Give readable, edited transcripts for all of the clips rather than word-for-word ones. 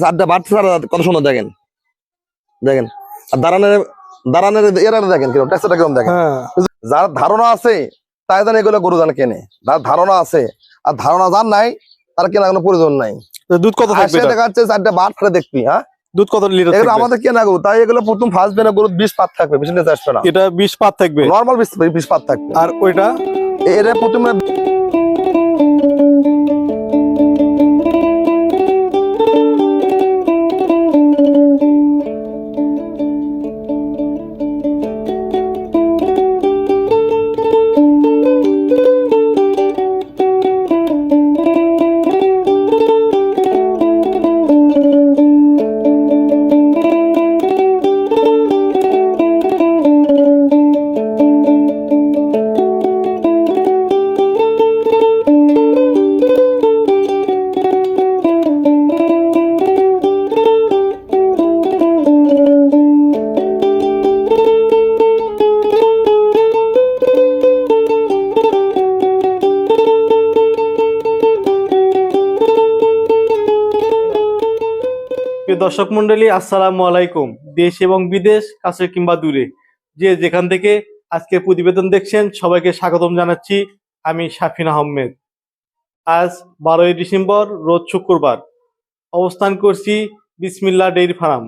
চারটা বাট ছাড়া কত সুন্দর দেখেন দেখেন। আর দাঁড়ানের এরা দেখেন কিরকম টেক্সচারটা কিরকম দেখেন। যার ধারণা আছে তাই জানে এগুলো গরু জানে কেনে, যার ধারণা আছে। আর ধারণা যার নাই তার কেনা কোনো প্রয়োজন নাই। দুধ কত থাকবে? দেখাচ্ছে চারটা বাট ছাড়া দেখবি। হ্যাঁ, দুধ কত লিটার? এগুলো আমাদের কেনা গরু, তাই এগুলো প্রথম ফার্স্ট বেনা গরু 20 পাত থাকবে, বেশি নিতে আসবে না। এটা 20 পাত থাকবে, নরমাল 20 পাত থাকবে। আর ওইটা এটা প্রথমে দর্শক মন্ডলী, আসসালামু আলাইকুম। দেশ এবং বিদেশ, কাছে কিংবা দূরে, যে যেখান থেকে আজকে প্রতিবেদন দেখছেন, সবাইকে স্বাগতম জানাচ্ছি। আমি শাফিন আহমেদ। আজ 12ই ডিসেম্বর, রোজ শুক্রবার। অবস্থান করছি বিসমিল্লাহ ডেইরি ফার্ম।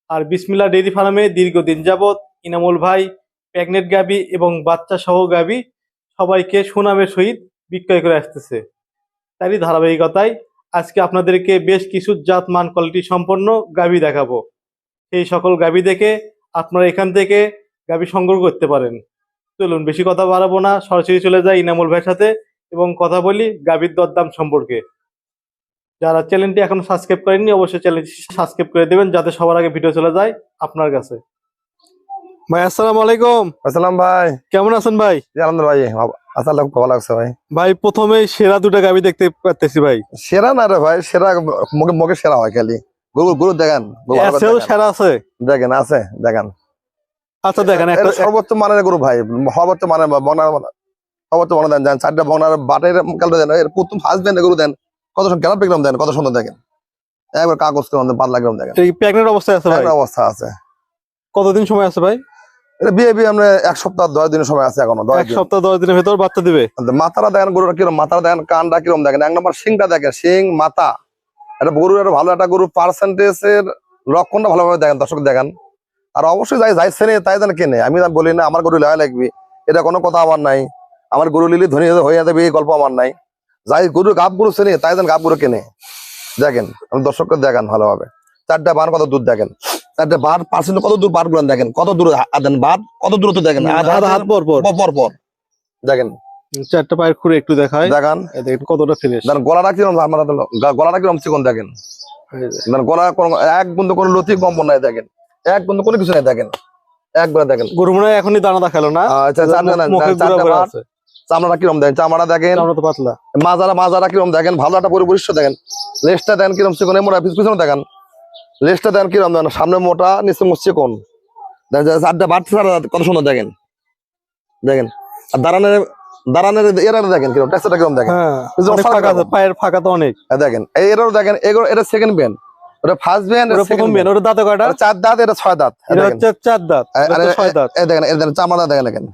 আর বিসমিল্লাহ ডেইরি ফার্মে দীর্ঘদিন যাবৎ ইনামুল ভাই প্রেগনেন্ট গাভী এবং বাচ্চা সহ গাভী সবাইকে সুনামের সহিত বিক্রয় করে আসতেছে। তারই ধারাবাহিকতায় আজকে আপনাদেরকে বেশ কিছু জাত মান কোয়ালিটি সম্পন্ন গাভী দেখাবো। সেই সকল গাভী দেখে আপনারা এখান থেকে গাভী সংগ্রহ করতে পারেন। চলুন বেশি কথা বাড়াবো না, সরাসরি চলে যাই ইনামুল ভাইয়ের সাথে এবং কথা বলি গাভীর দরদাম সম্পর্কে। যারা চ্যানেলটি এখনো সাবস্ক্রাইব করেননি, অবশ্যই চ্যানেলটি সাবস্ক্রাইব করে দেবেন, যাতে সবার আগে ভিডিও চলে যায় আপনার কাছে। ভাই আসসালামু আলাইকুম। আসসালাম ভাই, কেমন আছেন ভাই? আলহামদুলিল্লাহ ভাই, আসলে ভালো লাগছে ভাই। ভাই প্রথমেই সেরা দুটা গাভী দেখতে পাচ্ছি ভাই। সেরা না রে ভাই, সেরা মুখে মুখে সেরা হয় খালি। গরু গরু দেখেন, সেরা আছে দেখেন, আছে দেখেন। আচ্ছা দেখেন, একটা সর্বোচ্চ মানের গরু ভাই, সর্বোচ্চ মানের সর্বোচ্চ মানের দেন। চারটা বনার বাটের কালটা দেন, এর প্রথম ফার্স্ট দেন গরু দেন, কত গ্রাম গ্রাম দেন, কত সুন্দর দেখেন। একবার কাগজ গ্রাম দেন, 5 গ্রাম দেখেন। প্রেগনেন্ট অবস্থায় আছে ভাই? অবস্থা আছে। কতদিন সময় আছে ভাই? এটা বিয়ে আমরা 1 সপ্তাহ 10 দিনের সময় আছে এখনো। 1 সপ্তাহ 10 দিনের ভেতর বাচ্চা দিবে। মাথাটা দেখেন গরুটা কিরকম, মাথাটা দেখেন, কানটা কিরকম দেখেন। 1 নম্বর শিংটা দেখেন, শিং মাথা। এটা গরুর একটা ভালো একটা গরুর পার্সেন্টেজের লক্ষণটা ভালোভাবে দেখেন, দর্শক দেখেন। আর অবশ্যই যাই চেনে তাই যেন কেনে। আমি বলি না আমার গরু লেওয়া লাগবে, এটা কোনো কথা আমার নাই। আমার গরু লিলি ধনী হয়ে যাবে এই গল্প আমার নাই। যাই গরু গাব গরু চেনে তাই যেন গাব গরু কেনে। দেখেন, আমি দর্শককে দেখান ভালোভাবে। 4টা বান কত দূর দেখেন, 4টা বার পার্সেন্ট কত দূর বার গুলান দেখেন, কত দূর দেন বার, কত দূরত্ব দেখেন, আধা হাত পর পর দেখেন। 4টা পায়ের খুঁড়ে একটু দেখায়, দেখান কতটা ফ্রেশ। দেখেন গলাটা কিরকম, গলাটা কিরকম চিকন দেখেন। গলা এক বন্ধু কোনো লতি কম্পন নাই দেখেন, এক বন্ধু কোনো কিছু নাই দেখেন, একবার দেখেন। গরু মনে হয় এখনই দানা দেখালো না। চামড়াটা কিরম দেখেন, চামড়া দেখেন পাতলা। মাজারা কিরম দেখেন, ভালো একটা পরিপরিষ্ঠ দেখেন। লেজটা দেন কিরম চিকন, মোটা পিছনে দেখেন। লেজটা দেন কিরম দেখেন, সামনে মোটা নিচে চিকন। 4টা বাট ছাড়া কত সুন্দর দেখেন দেখেন। আর দাঁড়ানের এরা দেখেন কিরম টেক্সচারটা কিরম দেখেন। পায়ের ফাঁকা তো অনেক দেখেন। এরাও দেখেন, এটা সেকেন্ড বেন, ওটা ফার্স্ট বেন, প্রথম বেন। ওটা দাঁতে কয়টা? 4 দাঁত, এটা 6 দাঁত। এটা হচ্ছে 4 দাঁত, এটা 6 দাঁত। দেখেন চামড়া দেখেন দেখেন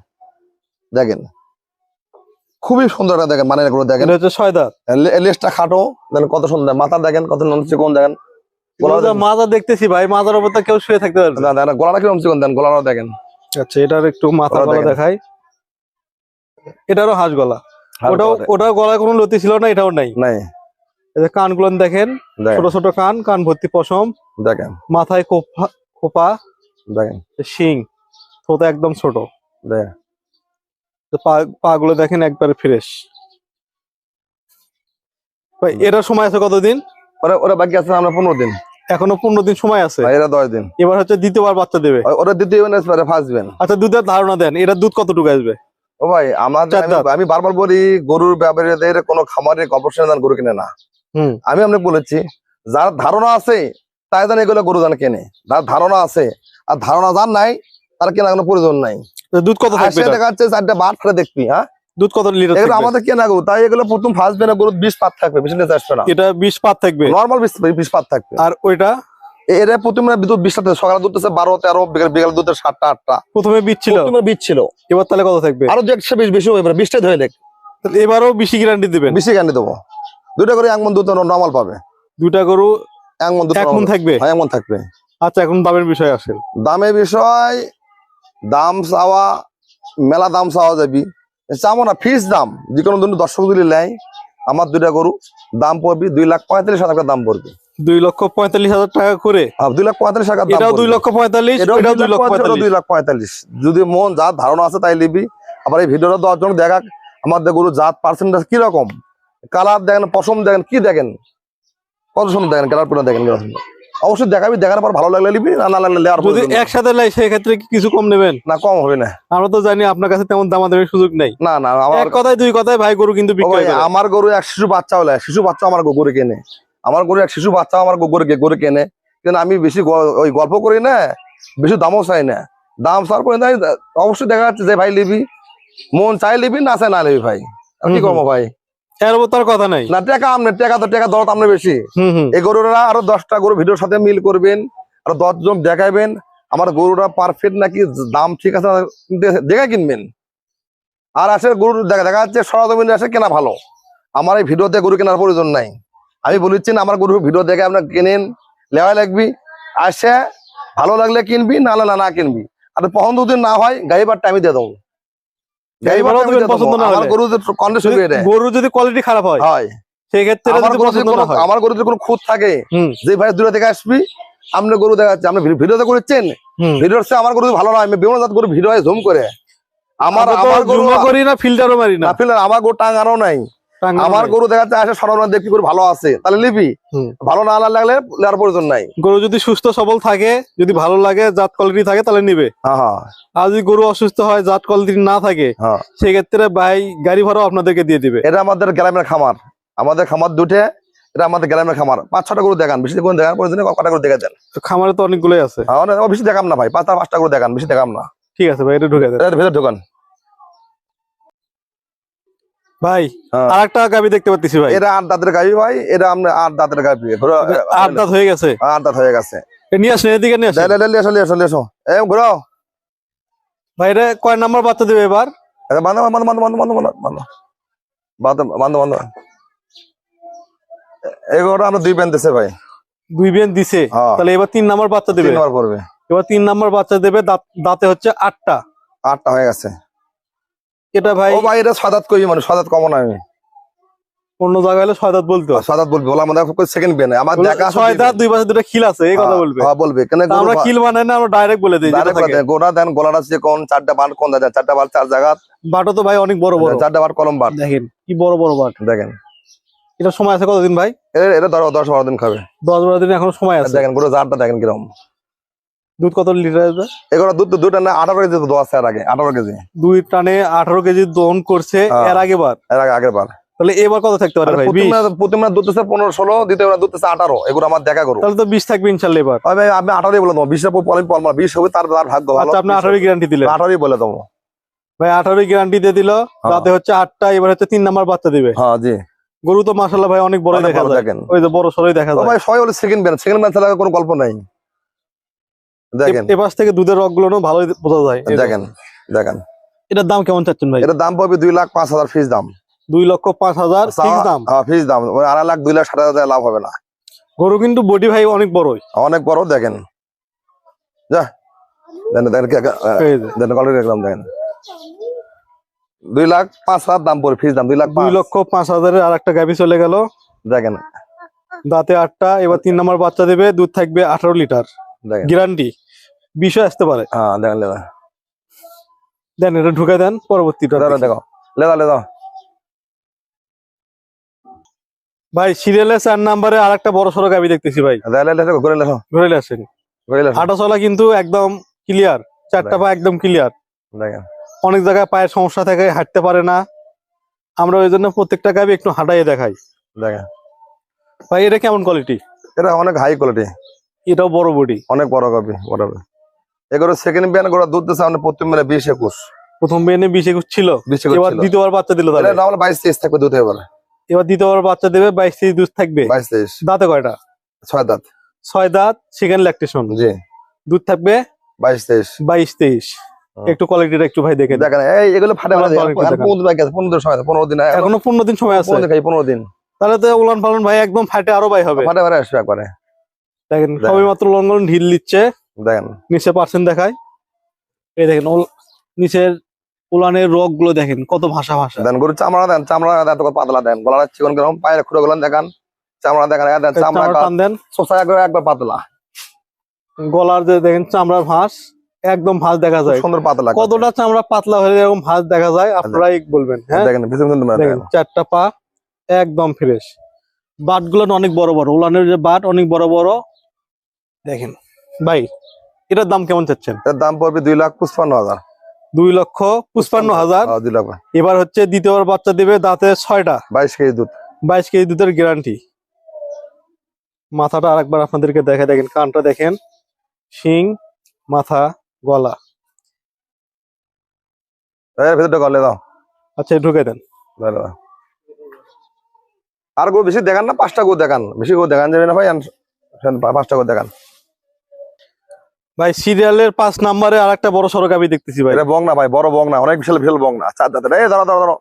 দেখেন, খুবই সুন্দর দেখেন। মানে এগুলো দেখেন, এটা হচ্ছে 6 দাঁত। লেজটা খাটো দেখেন, কত সুন্দর। মাথা দেখেন কত চিকন দেখেন। মাজা দেখতেছি ভাই, মাজার উপর কেউ শুয়ে থাকতে পারবে না। গলাটা কিরকম চিকন দেন, গলাটাও দেখেন। আচ্ছা, এটার একটু মাথা গলা দেখাই। এটারও হাঁস গলা। ওটাও গলায় কোনো লতি ছিল না, এটাও নাই। কানগুলো দেখেন, ছোট ছোট কান, কান ভর্তি পশম দেখেন। মাথায় খোপা দেখেন, শিং, থোতা একদম ছোট। পা গুলো দেখেন একবারে ফ্রেশ। এটার সময় আছে কতদিন? ওরা বাকি আছে আমরা 15 দিন। এখনো 15 দিন সময় আছে। এরা 10 দিন। এবার হচ্ছে দ্বিতীয়বার বাচ্চা দেবে। ওরা দ্বিতীয় ফার্স্ট বেন। আচ্ছা, দুধের ধারণা দেন, এটার দুধ কতটুকু আসবে? ও ভাই, আমি বারবার বলি, গরুর ব্যাপারীদের কোনো খামারের গবেষণা গরু কিনে না। আমি আপনাকে বলেছি, যার ধারণা আছে তাই জানে এগুলো গরু জানে কেনে, যার ধারণা আছে। আর ধারণা যার নাই তার কেনা কোনো প্রয়োজন নাই। দুধ কত থাকবে? দেখাচ্ছে 4টা বাট ছাড়া দেখবি। হ্যাঁ, দুধ কত লিটার এগুলো থাকবে? আমাদের কেনা গরু, তাই এগুলো প্রথম ফার্স্ট বেনা গরু 20 পাত থাকবে, বেশি নিতে আসবে না। এটা 20 পাত থাকবে, নরমাল 20 পাত থাকবে। আর ওইটা এরা প্রথমে দুধ 20টা, সকালে দুধ 12-13, বিকাল দুধ 7টা-8টা। প্রথমে বীজ ছিল, প্রথমে বীজ ছিল, এবার তাহলে কত থাকবে? আরো 120 বেশি হবে, 20টাই ধরে লেখ। তাহলে এবারও বেশি গ্যারান্টি দিবেন? বেশি গ্যারান্টি দেবো। দুইটা করে 1 মণ দুধ নরমাল পাবে। দুইটা গরু 1 মণ দুধ 1 মণ থাকবে? হ্যাঁ 1 মণ থাকবে। আচ্ছা, এখন দামের বিষয় আসেন। দামের বিষয়, দাম চাওয়া মেলা, দাম চাওয়া যাবি, চাবো না ফিক্স দাম। যে কোনো দিন দর্শক যদি নেয়, আমার দুইটা গরু দাম পড়বি 2,45,000 টাকা দাম পড়বে। 2,45,000 টাকা করে? 2,45,000 টাকা দাম। এটাও 2,45,000, এটাও 2,45,000। 2,45,000 যদি মন জাত ধারণা আছে তাই নিবি। আবার এই ভিডিওটা 10 জন দেখাক আমাদের গরু জাত পার্সেন্টেজ কিরকম, কালার দেখেন, পশম দেখেন, কি দেখেন, কত সুন্দর দেখেন, কালার পুরো দেখেন। অবশ্যই দেখাবি, দেখার পর ভালো লাগলে নিবি, না লাগলে নেওয়ার পর যদি একসাথে লাই সেক্ষেত্রে কি কিছু কম নেবেন? না, কম হবে না। আমরা তো জানি আপনার কাছে তেমন দামাদামির সুযোগ নেই। না না, আমার এক কথায় দুই কথায় ভাই গরু কিন্তু বিক্রি করে। আমার গরু এক শিশু বাচ্চা হলে, শিশু বাচ্চা আমার গরু কেনে, আমার গরু এক শিশু বাচ্চা আমার গরু কেনে। কিন্তু আমি বেশি ওই গল্প করি না, বেশি দামও চাই না। দাম চার করে নাই, অবশ্যই দেখা যাচ্ছে যে ভাই লিবি, মন চাই লিবি, না চাই না লিবি ভাই। আর কি করবো ভাই, এর উপর তার কথা নাই। না টাকা আমনে, টাকা তো টাকা দরদ আমনে বেশি। এই গরুরা আরো 10টা গরু ভিডিওর সাথে মিল করবেন, আরো 10 জন দেখাবেন আমার গরুটা পারফেক্ট নাকি, দাম ঠিক আছে দেখে কিনবেন। আর আসে গরু দেখা যাচ্ছে সরজমিনে আসে কেনা ভালো, আমার এই ভিডিওতে গরু কেনার প্রয়োজন নাই। আমি বলেছি আমার গরু ভিডিও দেখে আপনার কিনেন, লেওয়া লাগবি, আসে ভালো লাগলে কিনবি, না না না কিনবি। আর পছন্দ যদি না হয় গাড়িবারটা আমি দিয়ে দেবো। আমার গরু কন্ডিশন, গরু যদি কোয়ালিটি খারাপ হয় সেক্ষেত্রে আমার গরু যদি কোনো খুঁত থাকে, যে ভাই দূরে থেকে আসবি, আপনি গরু দেখাচ্ছে, আপনি ভিডিওতে করেছেন, ভিডিওর চেয়ে আমার গরু ভালো নয়, আমি বিভিন্ন জাত গরু ভিডিও জুম করে, আমার গরু করি না, ফিল্টারও মারি না, আমার গরু টাঙানো নাই। আমার গরু দেখাচ্ছে আসে সরবরাহ দেখি গরু ভালো আছে, তাহলে লিবি, ভালো না লাগলে নেওয়ার প্রয়োজন নাই। গরু যদি সুস্থ সবল থাকে, যদি ভালো লাগে, জাত কোয়ালিটি থাকে, তাহলে নিবে। আর যদি গরু অসুস্থ হয়, জাত কোয়ালিটি না থাকে, সেক্ষেত্রে ভাই গাড়ি ভাড়াও আপনাদেরকে দিয়ে দিবে। এটা আমাদের গ্রামের খামার, আমাদের খামার দুটে, এটা আমাদের গ্রামের খামার। 5-6টা গরু দেখান, বেশি করে দেখান, প্রয়োজনে কটা গরু দেখা দেন। খামারে তো অনেকগুলোই আছে, বেশি দেখাম না ভাই, 5টা গরু দেখান, বেশি দেখাম না। ঠিক আছে ভাই, এটা ঢুকে দেন, ভেতর ঢোকান ভাই। আরেকটা গাবি দেখতে পাচ্ছি ভাই, এটা 8 দাঁতের গাবি ভাই, এটা আমরা 8 দাঁতের গাবি, 8 দাঁত হয়ে গেছে। 8 দাঁত হয়ে গেছে। নিয়ে আসেন, এদিকে নিয়ে আসেন এসো ঘুরো ভাই। এটা কয় নাম্বার বাচ্চা দেবে এবার? এগুলো আমরা 2 বেন দিছে ভাই। 2 বেন দিছে, তাহলে এবার 3 নাম্বার বাচ্চা দেবে। 3 নাম্বার পড়বে এবার 3 নাম্বার বাচ্চা দেবে। দাঁতে হচ্ছে 8টা। 8টা হয়ে গেছে। এটা ভাই, ও ভাই এটা 6 দাঁত কই, মানে 6 দাঁত কম না, আমি অন্য জায়গায় হলে 6 দাঁত বলতো। 6 দাঁত বলবো, বলা আমাদের সেকেন্ড বেন আমার দেখা 6 দাঁত, 2 পাশে 2টা খিল আছে, এই কথা বলবে। হ্যাঁ বলবে, কেন আমরা খিল বানাই না, আমরা ডাইরেক্ট বলে দেই। গোড়া দেন, গলাটা আছে কোন 4টা বাট, কোন দাদা 4টা বাট 4 জায়গা। বাটও তো ভাই অনেক বড় বড়, 4টা বাট কলম বাট, দেখেন কি বড় বড় বাট দেখেন। এটা সময় আছে কতদিন ভাই? এটা 10-12 দিন খাবে। 10-12 দিন এখনো সময় আছে। দেখেন গরু জাতটা দেখেন কিরকম। দুধ কত লিটার আছে? এগুলো দুধ না 18 কেজি দুধ আছে, এর আগে 18 কেজি। 2 টানে 18 কেজি দহন করছে এর আগের বার। তাহলে এবার কত থাকতে পারে ভাই? প্রথমে দুধ আছে 15-16, দ্বিতীয় দুধ আছে 18। এগুলো আমার দেখা গরু, তাহলে তো 20 থাকবে ইনশাআল্লাহ এবার। ভাই আমি 18ই বলে দেবো, 20 পর 20 হবে, তার ভাগ্য ভালো। আচ্ছা, আপনি 18ই গ্যারান্টি দিলেন? 18ই বলে দেবো ভাই, 18ই গ্যারান্টি দিয়ে দিল। তাতে হচ্ছে 8টা, এবার হচ্ছে 3 নাম্বার বাচ্চা দিবে। হ্যাঁ জি। গরু তো মাশাআল্লাহ ভাই অনেক বড় দেখা যায়, ওই যে বড় সরই দেখা যায় ভাই। সবাই বলে সেকেন্ড বেন ছাড়া কোনো গল্প নাই। দেখেন এপাশ থেকে দুধের রগগুলো ভালোই বোঝা যায়। দেখেন দেখেন। এটার দাম কেমন চাচ্ছেন ভাই? এটার দাম পড়বে 2,05,000 ফিস দাম। 2,05,000 ফিস দাম? হ্যাঁ ফিস দাম। 2,50,000 2,60,000 লাভ হবে না। গরু কিন্তু বডি ভাই অনেক বড়, অনেক বড়। দেখেন যা দেন কোয়ালিটি দেখলাম, দেখেন 2,05,000 দাম পড়ে, ফিস দাম 2,05,000 এর আরেকটা গাভী চলে গেল। দেখেন দাঁতে 8টা, এবার 3 নাম্বার বাচ্চা দেবে, দুধ থাকবে 18 লিটার গ্যারান্টি। বিষয় আসতে পারে। হ্যাঁ দেখেন, দেন এটা ঢুকে দেন, পরবর্তীটা দেখো। লেদা ভাই, সিরিয়ালে 4 নাম্বারে আরেকটা বড় সড়ো গাভী দেখতেছি ভাই। ঘুরে আসেন। হাঁটা চলা কিন্তু একদম ক্লিয়ার, 4টা পা একদম ক্লিয়ার। দেখেন অনেক জায়গায় পায়ের সমস্যা থাকে, হাঁটতে পারে না, আমরা ওই জন্য প্রত্যেকটা গাভী একটু হাঁটাইয়ে দেখাই। দেখেন ভাই, এটা কেমন কোয়ালিটি? এটা অনেক হাই কোয়ালিটি, এটাও বড় বডি, অনেক বড় গাভী। এগুলো সেকেন্ড বিয়ান গোড়া দুধ দিচ্ছে প্রত্যেক 20-21। প্রথম বিয়ানে 20-21 ছিল, 20-21 এবার ছিল। দ্বিতীয়বার বাচ্চা দিল তাহলে। এটা নরমাল 22-23 থাকবে দুধ এবারে। এবার দ্বিতীয়বার বাচ্চা দেবে, 22-23 দুধ থাকবে। 22-23 দাঁতে কয়টা? 6 দাঁত। 6 দাঁত, সেকেন্ড ল্যাকটেশন। জি। দুধ থাকবে 22-23 22-23। একটু কোয়ালিটিটা একটু ভাই দেখেন। দেখেন এগুলো ফাটে উলান পালান একটু আর দেখান। 15 দিন বাকি আছে, 15 দিন সময় আছে, 15 দিন এখনো 15 দিন সময় আছে। 15 দিন তাহলে তো উলান পালন ভাই একদম ফাটে আরো ভাই হবে। ফাটে আসবে একবারে। দেখেন দেখেন। সবে মাত্র লঙ্গল ঢিল দিচ্ছে, দেখেন নিচে পার্সেন্ট দেখায়। এই দেখেন নিচের উলানের রোগ গুলো দেখেন কত ভাষা ভাষা। দেন গরু চামড়া দেন, চামড়া এত পাতলা দেন, গলার চিকন গরম, পায়ের খুঁড়ো গুলো দেখান, চামড়া দেখান, দেন চামড়া টান দেন, সোসা একবার পাতলা, গলার যে দেখেন চামড়ার ভাঁজ একদম ভাঁজ দেখা যায়। সুন্দর পাতলা। কতটা চামড়া পাতলা হলে এরকম ভাঁজ দেখা যায় আপনারাই বলবেন। হ্যাঁ দেখেন দেখেন 4টা পা একদম ফ্রেশ। বাট গুলো অনেক বড় বড়, উলানের যে বাট অনেক বড় বড়। দেখেন ভাই এটার দাম কেমন চাচ্ছেন? এর দাম পড়বে 2,55,000। 2,55,000। 2 লাখ। এবার হচ্ছে দ্বিতীয়বার বাচ্চা দিবে, দাঁতে 6টা, 22 কেজি দুধ। 22 কেজি দুধের গ্যারান্টি। মাথাটা আরেকবার আপনাদেরকে দেখে দেখেন, কানটা দেখেন, শিং, মাথা, গলা। ভেতরটা করলে দাও। আচ্ছা ঢুকে দেন। আর গো বেশি দেখান না, 5টা গো দেখান, বেশি গো দেখান যাবে না ভাই। 5টা গো দেখান ভাই। সিরিয়ালের 5 নম্বরে আরেকটা বড় সড়ক আমি দেখতেছি ভাই। এটা বং না ভাই, বড় বং না, অনেক বিশাল বিশাল বং না, 4 দাঁতের। এই দাঁড়া দাঁড়া দাঁড়া,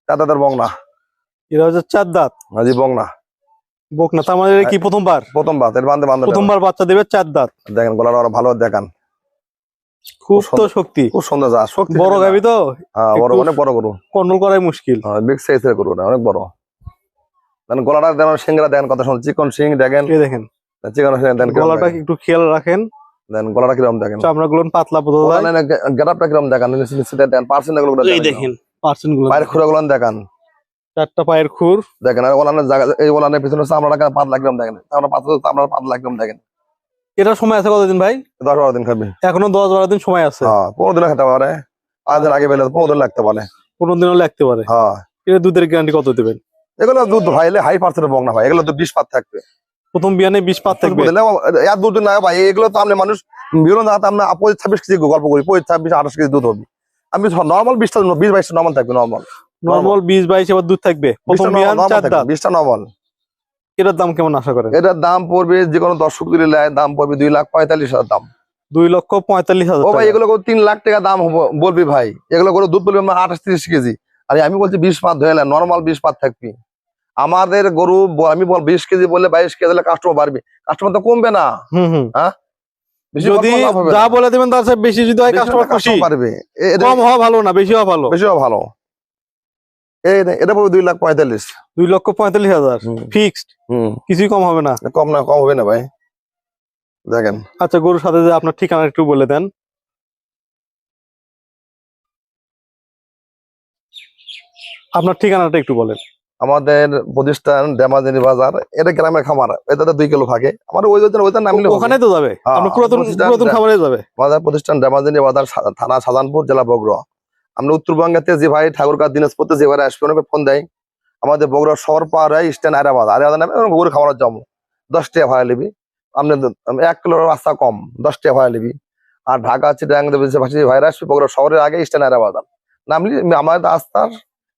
4 দাঁতের বং না। এটা হচ্ছে 4 দাঁত জি বং না, বক না। তার মানে এটা কি প্রথমবার? প্রথম বাত এর বান্ধে বান্ধে প্রথমবার বাচ্চা দেবে 4 দাঁত। দেখেন গলার আরো ভালো দেখান, খুব তো শক্তি, খুব সুন্দর যা শক্তি। বড় গাবি তো, হ্যাঁ বড়, অনেক বড় গরু, কন্ট্রোল করাই মুশকিল। হ্যাঁ বিগ সাইজের গরু, অনেক বড়। দেখেন গলাটা দেখেন, সিংরা দেখেন কত সুন্দর, চিকন সিং দেখেন। এই দেখেন চিকন সিং দেখেন, গলাটা একটু খেয়াল রাখেন, দেন গলাটা কিরকম দেখেন, চামড়া গুলো পাতলা বোঝা যায়। গেটআপটা কিরকম দেখেন, নিচে দেখেন, পার্সেন্ট গুলো এই দেখেন পার্সেন্ট গুলো, পায়ের খুঁড়ো গুলো দেখেন, 4টা পায়ের খুর দেখেন। আর ওলানের জায়গা, এই ওলানের পিছনে চামড়াটা কেন পাতলা কিরকম দেখেন, আমরা পাতলা কিরকম দেখেন। এটার সময় আছে কতদিন ভাই? 10-12 দিন খাবি। এখনো 10-12 দিন সময় আছে। হ্যাঁ 15 দিন খেতে পারে, 5 দিন আগে পেলে 15 দিন লাগতে পারে। 15 দিনও লাগতে পারে। হ্যাঁ এটা দুধের গ্যারান্টি কত দেবেন? এগুলো দুধ ভাইলে হাই পার্সেন্টের বং না ভাই, এগুলো তো 20 পাত থাকবে। প্রথম বিয়ানে 20 পাত থাকবে। এর দুধ না ভাই, এগুলো তো আমরা মানুষ বিরোধ না, আমরা 26 কেজি গল্প করি, 26-28 কেজি দুধ হবে। আমি নর্মাল 20-22 নর্মাল থাকবে, নরমাল 20-22 এবার দুধ থাকবে। প্রথম বিয়ান 4 দাঁত, 20টা নর্মাল। এটার দাম কেমন আশা করেন? এটার দাম পড়বে যে কোনো দর্শক দিলে দাম পড়বে 2,45,000 দাম। 2,45,000 ও ভাই এগুলো 3 লাখ টাকা দাম বলবি ভাই, এগুলো করে দুধ বলবি 28-30 কেজি। আরে আমি বলছি 20 পাত ধরে নর্মাল 20 পাত থাকবি। আমাদের গরু আমি বল 20 কেজি বললে 22 কেজি হলে কাস্টমার বাড়বে, কাস্টমার তো কমবে না। হ্যাঁ যদি যা বলে দেবেন তার চেয়ে বেশি যদি হয় কাস্টমার খুশি পারবে। কম হওয়া ভালো না, বেশি হওয়া ভালো। বেশি ভালো। এটা পড়বে 2,45,000। 2,45,000 ফিক্সড, কিছুই কম হবে না। কম হবে না ভাই। দেখেন আচ্ছা গরুর সাথে যে আপনার ঠিকানা একটু বলে দেন। আপনার ঠিকানাটা একটু বলেন। আমাদের প্রতিষ্ঠান ড্যামাজিনী বাজার, এটা গ্রামের খামার, এটাতে 2 কিলো থাকে। আমার ওই নামলে ওখানে তো যাবে, আপনার পুরাতন খামারে যাবে। আমাদের প্রতিষ্ঠান ড্যামাজিনী বাজার, থানা শাহজাহানপুর, জেলা বগুড়া। আমরা উত্তরবঙ্গেতে যে ভাই ঠাকুরগাঁ দিনাজপুরতে যে ভাই আসবে অনেক ফোন দেয়। আমাদের বগুড়া শহর পার হয় স্ট্যান্ড আরাবাদ নামে গরু খামার জমো 10 টাকা ভাড়া নিবি। আপনি 1 কিলোর রাস্তা কম, 10 টাকা ভাড়া নিবি। আর ঢাকা চিটাগাং ভাইরা আসবে বগুড়া শহরের আগে স্ট্যান্ড আরাবাদ নামলি আমাদের আস্থার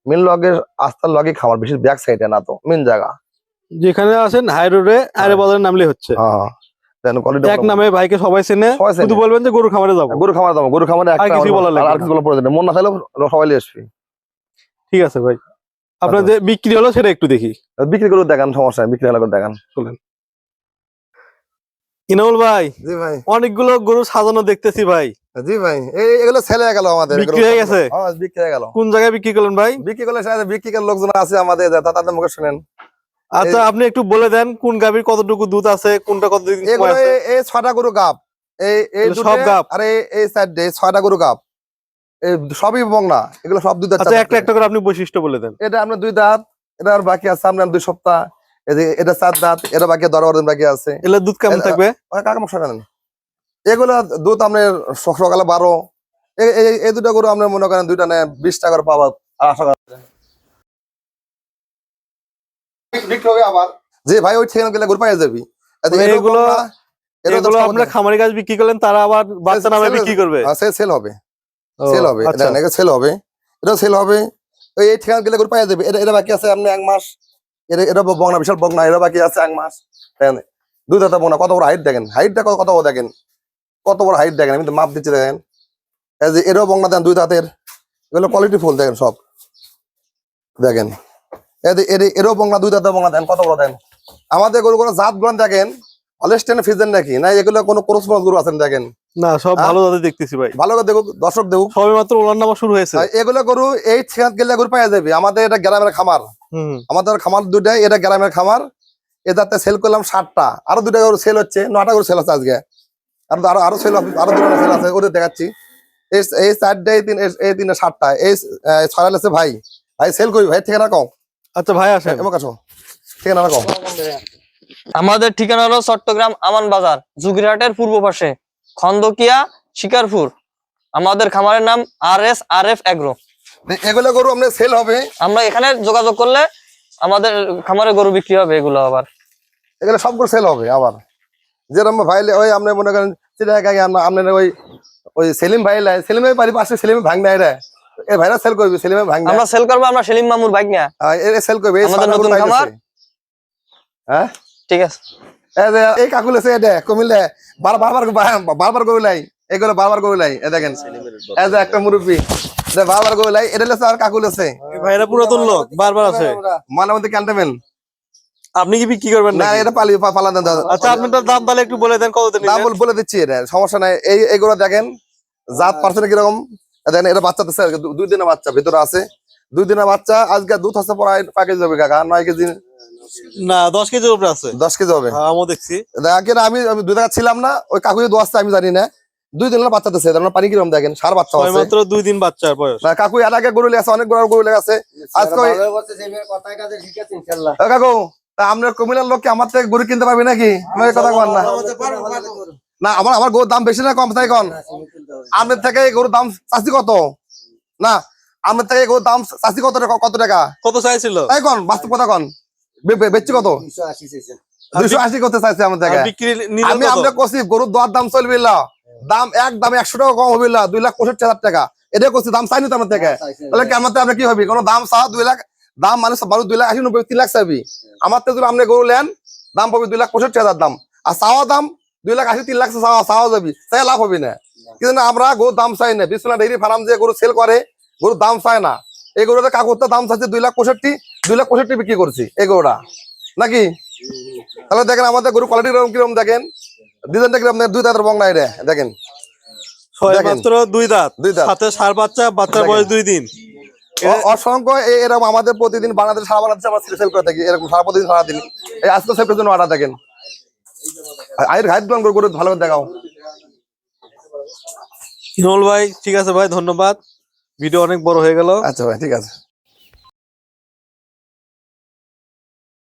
মেন লগে, আস্থার লগে খামার, বেশি ব্যাক সাইডে না, তো মেন জায়গা যেখানে আছেন হাই রোডে আরে বাজার নামলে হচ্ছে। হ্যাঁ এক নামে ভাইকে সবাই চেনে, শুধু বলবেন যে গরু খামারে যাবো। গরু খামার যাবো, গরু খামারে আর কিছু বলা লাগবে না। আর কিছু বলার প্রয়োজন নেই, মন না থাকলেও সবাই আসবে। ঠিক আছে ভাই, আপনার যে বিক্রি হলো সেটা একটু দেখি। বিক্রি করে দেখান, সমস্যা নেই, বিক্রি হলে দেখান। চলেন ইনামুল ভাই। জি ভাই, অনেকগুলো গরু সাজানো দেখতেছি ভাই। জি ভাই, এগুলো ছেলে গেল আমাদের, বিক্রি হয়ে গেছে? হ্যাঁ বিক্রি হয়ে গেল। কোন জায়গায় বিক্রি করলেন ভাই? বিক্রি করলে বিক্রি করার লোকজন আছে আমাদের, তাদের মুখে শুনেন। আচ্ছা আপনি একটু বলে দেন কোন গাভীর কতটুকু দুধ আছে, কোনটা কতদিন সময় আছে। এই 6টা গরু গাব, এই সব গাব? আর এই সাইডে 6টা গরু গাব, এই সবই বং না, এগুলো সব 2 দাঁত। আচ্ছা একটা একটা করে আপনি বৈশিষ্ট্য বলে দেন। এটা আপনার 2 দাঁত, এটা আর বাকি আছে আপনার 2 সপ্তাহ। এটা 4 দাঁত, এটা বাকি 10 দিন বাকি আছে। এগুলা দুধ কেমন থাকবে? কাকা মশা নেন, এগুলো দুধ আপনার সকালে 12। এই 2টা গরু আপনার মনে করেন 2টা নেয় 20 টাকার পাবা, আশা করেন বিক্রি হবে আবার। যে ভাই ওই ঠিকানা গেলে গরু পাই যাবি। এগুলো আপনার খামারি গাছ বিক্রি করলেন, তারা আবার বাচ্চা নামে বিক্রি করবে। সেল হবে। সেল হবে, আচ্ছা। সেল হবে, এটাও সেল হবে। এই ঠিকানা গেলে গরু পাইয়া যাবে। এটা বাকি আছে আপনি 1 মাস। এটা বগনা, বিশাল বগনা, এটা বাকি আছে 1 মাস। দেখেন দুই দাঁতা বগনা, কত বড় হাইট দেখেন, হাইটটা কত বড় দেখেন, কত বড় হাইট দেখেন, আমি তো মাপ দিচ্ছি দেখেন। এই যে এটাও বগনা দেন, দুই দাঁতের, এগুলো কোয়ালিটি ফুল দেখেন সব দেখেন। এরও বগনা, দুই দাঁতের বগনা দেন, কত বড় দেন। আমাদের গরুগুলো জাত গুলো দেখেন, হলস্টেইন ফ্রিজিয়ান নাকি না, এগুলো কোনো ক্রস গরু আছেন দেখেন। না, সব হ্যাঁ? ভালো জাতের দেখতেছি ভাই। ভালো করে দেখুক, দর্শক দেখুক। সবে মাত্র ওলার নামা শুরু হয়েছে। এগুলো গরু এই ঠিকানা গেলে গরু পাওয়া যাবে। আমাদের এটা গ্রামের খামার, হুম। আমাদের খামার দুটাই, এটা গ্রামের খামার। এটাতে সেল করলাম 60টা, আরো 2টা গরু সেল হচ্ছে, 9টা গরু সেল আছে আজকে। আরো সেল, আরো 2টা সেল আছে, ওদের দেখাচ্ছি। এই 4টায় 3 7টা, এই 6 আছে ভাই। ভাই সেল করি ভাই, ঠিকানা কও। আচ্ছা ভাই আসেন। এমন কাছো ঠিকানা কও। আমাদের ঠিকানা হলো চট্টগ্রাম আমান বাজার, জুগিরহাটের পূর্ব পাশে, খন্দকিয়া, শিকারপুর। আমাদের খামারের নাম RSRF এগ্রো। এগুলো গরু আপনার সেল হবে। আমরা এখানে যোগাযোগ করলে আমাদের খামারে গরু বিক্রি হবে। এগুলো আবার এগুলো সব গরু সেল হবে আবার। যেরকম ভাই ওই আপনি মনে করেন চিটাগাঁয়ে আপনার ওই সেলিম ভাই, সেলিমের বাড়ি পাশে সেলিমে ভাঙ নাই রে, এই ভাইরা সেল করবে, সেলিমে ভাঙ না, আমরা সেল করবো। আমরা সেলিম মামুর বাইক নিয়ে সেল করবে। এই আমাদের নতুন খামার। হ্যাঁ ঠিক আছে। এই কাকুল আছে, এটা কমিলে বারবার গরুলাই, এগুলো বারবার গরুলাই। এ দেখেন এই যে একটা মুরব্বী, এটা বারবার গরুলাই, এটা হচ্ছে আর কাকুল আছে। এই ভাইরা পুরাতন লোক, বারবার আছে। মানে মধ্যে ক্যান্টামেন আপনি কি বিক্রি করবেন না, নাকি? এটা পালা দেন দাদা। আচ্ছা আপনার দাম তাহলে একটু বলে দেন, কত দাম বলে দিচ্ছি, এটা সমস্যা নাই। এইগুলো দেখেন জাত পার্সেন্ট কিরকম দেখেন। এটা বাচ্চা দিচ্ছে 2 দিনের বাচ্চা, ভিতরে আছে 2 দিনের বাচ্চা। আজকে দুধ আছে প্রায় 5 কেজি হবে কাকা, 9 কেজি না 10 কেজির উপরে আছে। 10 কেজি হবে। আমিও দেখছি। দেখেন আমি 2 টাকা ছিলাম না, ওই কাকু যে দোয়াচ্ছে আমি জানি না। 2 দিনের বাচ্চা দিচ্ছে, পানি কিরকম দেখেন, 6 বাচ্চা ছয় আছে। মাত্র 2 দিন বাচ্চার বয়স। না কাকু এর আগে গরু লেগেছে, অনেক গরু লেগেছে আজকে। কাকু তা আপনার কুমিল্লার লোক কি আমার থেকে গরু কিনতে পারবে নাকি? আমি কথা কন না। না আমার গরুর দাম বেশি না কম, তাই কন। আপনার থেকে গরুর দাম চাচ্ছি কত? না আপনার থেকে গরুর দাম চাচ্ছি কত টাকা, কত চাইছিল? তাই কন, বাস্তব কথা কন। বেচছি কত? 280 করতে চাইছে আমার থেকে। আর বিক্রি নিলেন আমি কত? আপনাকে কছি গরুর দর দাম চলবে না, দাম একদম 100 টাকা কম হবে না, 2,65,000 টাকা। এটা করছি, দাম চাইনি তো আমার থেকে। তাহলে কি আমার থেকে আপনার কি হবে? কোনো দাম চাও 2 লাখ, দাম মানে 2,80,90 3 লাখ চাইবি। আমার থেকে যদি আপনি গরু নেন, দাম পাবি 2,65,000 দাম। আর চাওয়া দাম 2,80,000 3 লাখ চাওয়া যাবি, তাই লাভ হবে না। কিন্তু না, আমরা গরুর দাম চাই না। বিশ্বনাথ ডেইরি ফার্ম যে গরু সেল করে, গরুর দাম চায় না। এই গরুটা কাকুরটা দাম চাইছে 2,65,000 বিক্রি করছি এই গরুটা নাকি। তাহলে দেখেন আমাদের গরু কোয়ালিটি কিরকম দেখেন, ডিজাইনটা কিরকম দেখেন, 2 দাঁতের বগনা এটা দেখেন। ছয় দেখেন। মাত্র 2 দাঁত, 2 দাঁত। সাথে ষাঁড় বাচ্চা, বাচ্চার দেখেন। বয়স 2 দিন। অসংখ্য এরকম আমাদের প্রতিদিন বাংলাদেশ, সারা বাংলাদেশে আমরা সেল করে থাকি এরকম, সারা প্রতিদিন সারাদিন। এই আজকে সেল করার জন্য অর্ডার দেখেন। আয়ের হাইট গরু ভালো করে দেখাও। হিনল ভাই ঠিক আছে ভাই, ধন্যবাদ। ভিডিও অনেক বড় হয়ে গেল। আচ্ছা ভাই ঠিক আছে।